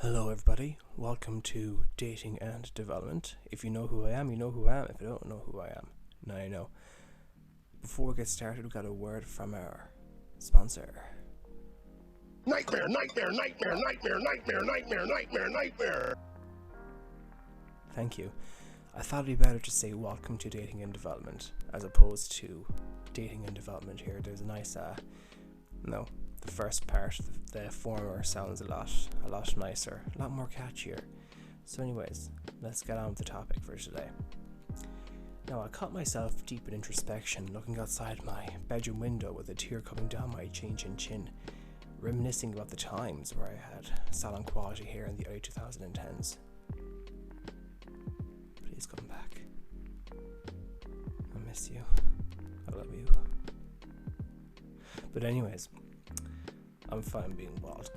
Hello everybody, welcome to Dating and Development. If you know who I am, you know who I am. If you don't know who I am, now you know. Before we get started, we've got a word from our sponsor. Nightmare, nightmare, nightmare, nightmare, nightmare, nightmare, nightmare, nightmare. Thank you. I thought it'd be better to say welcome to Dating and Development as opposed to Dating and Development here. There's a nice, the first part, the former sounds a lot nicer, a lot more catchier. So anyways, let's get on with the topic for today. Now, I caught myself deep in introspection, looking outside my bedroom window with a tear coming down my changing chin, reminiscing about the times where I had salon quality hair in the early 2010s. Please come back. I miss you. I love you. But anyways, I'm fine being bald.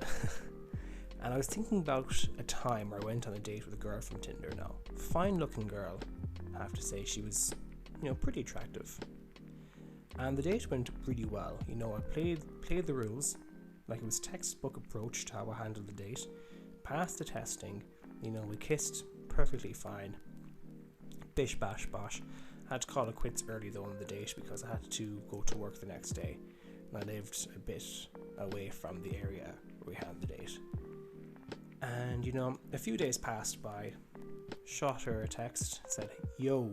And I was thinking about a time where I went on a date with a girl from Tinder now. Fine looking girl, I have to say. She was, pretty attractive. And the date went really well. I played the rules, like it was textbook approach to how I handled the date. Passed the testing, we kissed perfectly fine. Bish bash bosh. I had to call it quits early though on the date because I had to go to work the next day. And I lived a bit away from the area where we had the date. And a few days passed by, shot her a text, said, "Yo,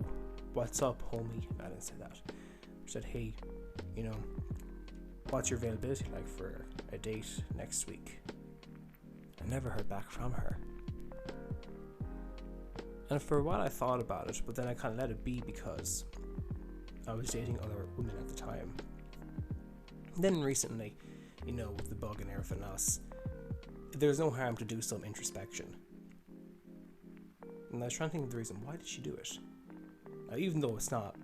what's up, homie?" I didn't say that. I said, "Hey, what's your availability like for a date next week?" I never heard back from her. And for a while I thought about it, but then I kind of let it be because I was dating other women at the time. Then recently, with the bug and everything else, there's no harm to do some introspection. And I was trying to think of the reason, why did she do it? Now, even though it's not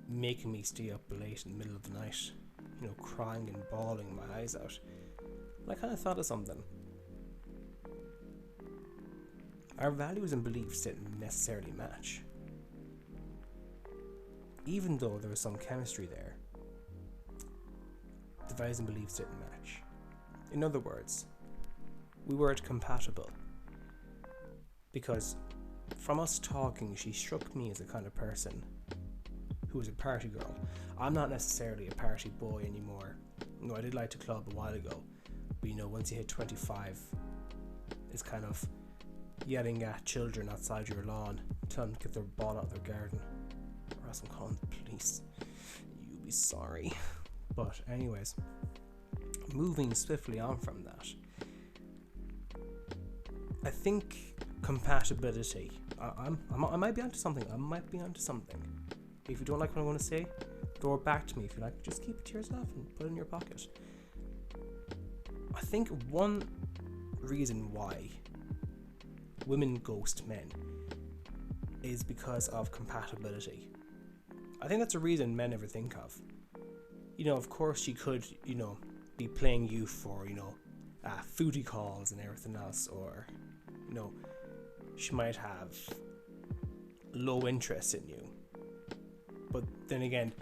making me stay up late in the middle of the night, crying and bawling my eyes out, I kind of thought of something. Our values and beliefs didn't necessarily match. Even though there was some chemistry there, the values and beliefs didn't match. In other words, we weren't compatible. Because from us talking, she struck me as a kind of person who was a party girl. I'm not necessarily a party boy anymore. I did like to club a while ago, but once you hit 25, it's kind of yelling at children outside your lawn, telling them to get their ball out of their garden, or else I'm calling the police. You'll be sorry. But anyways, moving swiftly on from that, I think compatibility. I might be onto something. If you don't like what I'm going to say, throw it back to me. If you like, just keep it to yourself and put it in your pocket. I think one reason why women ghost men is because of compatibility. I think that's a reason men never think of. Of course she could, be playing you for, foodie calls and everything else, or, she might have low interest in you. But then again,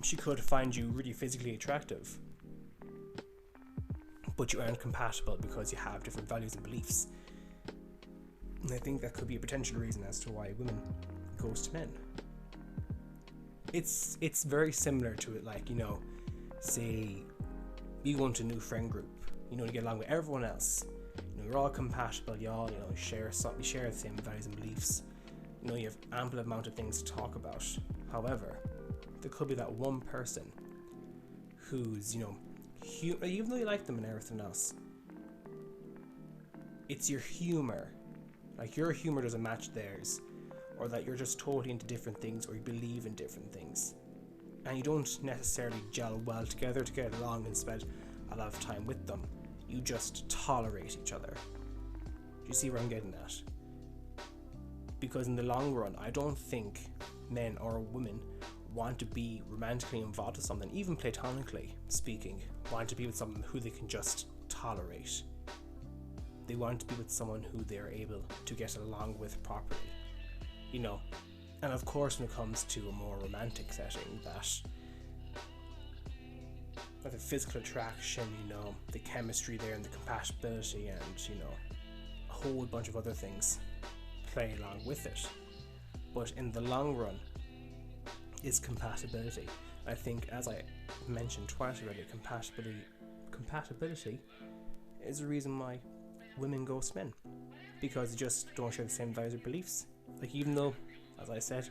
she could find you really physically attractive, but you aren't compatible because you have different values and beliefs. And I think that could be a potential reason as to why women ghost men. It's very similar to it, say you go into a new friend group, to get along with everyone else. You're all compatible, y'all, share the same values and beliefs. You have ample amount of things to talk about. However, there could be that one person who's, even though you like them and everything else, it's your humor. Your humor doesn't match theirs, or that you're just totally into different things, or you believe in different things, and you don't necessarily gel well together to get along and spend a lot of time with them. You just tolerate each other. Do you see where I'm getting at? Because in the long run, I don't think men or women want to be romantically involved with someone, even platonically speaking, want to be with someone who they can just tolerate. They want to be with someone who they're able to get along with properly. And of course, when it comes to a more romantic setting, that the physical attraction, the chemistry there and the compatibility and, whole bunch of other things play along with it. But in the long run is compatibility. I think, as I mentioned twice already, compatibility is the reason why women ghost men, because they just don't share the same values or beliefs. Like, even though, as I said,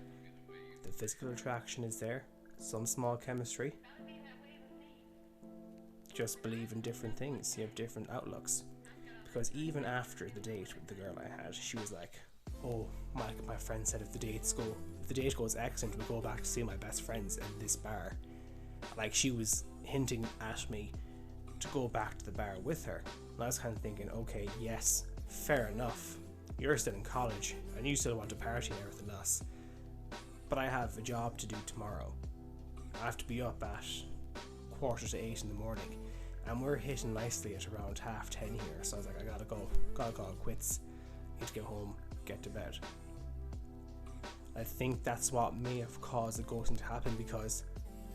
the physical attraction is there, some small chemistry, just believe in different things. You have different outlooks. Because even after the date with the girl I had, she was like, oh, my friend said if the date goes excellent, we'll go back to see my best friends at this bar. Like, she was hinting at me to go back to the bar with her. And I was kind of thinking, okay, yes, fair enough. You're still in college and you still want to party and everything else. But I have a job to do tomorrow. I have to be up at 7:45 in the morning. And we're hitting nicely at around 10:30 here. So I was like, I gotta call it quits. Need to get home, get to bed. I think that's what may have caused the ghosting to happen, because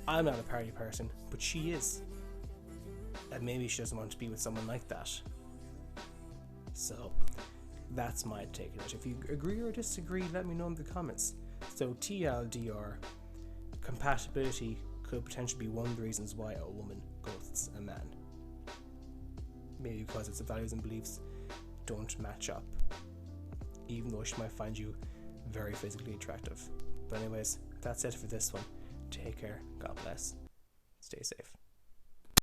I'm not a party person, but she is. And maybe she doesn't want to be with someone like that. So that's my take on it. If you agree or disagree, let me know in the comments. So TLDR, compatibility could potentially be one of the reasons why a woman ghosts a man. Maybe because its values and beliefs don't match up, even though she might find you very physically attractive. But anyways, that's it for this one. Take care, God bless, stay safe.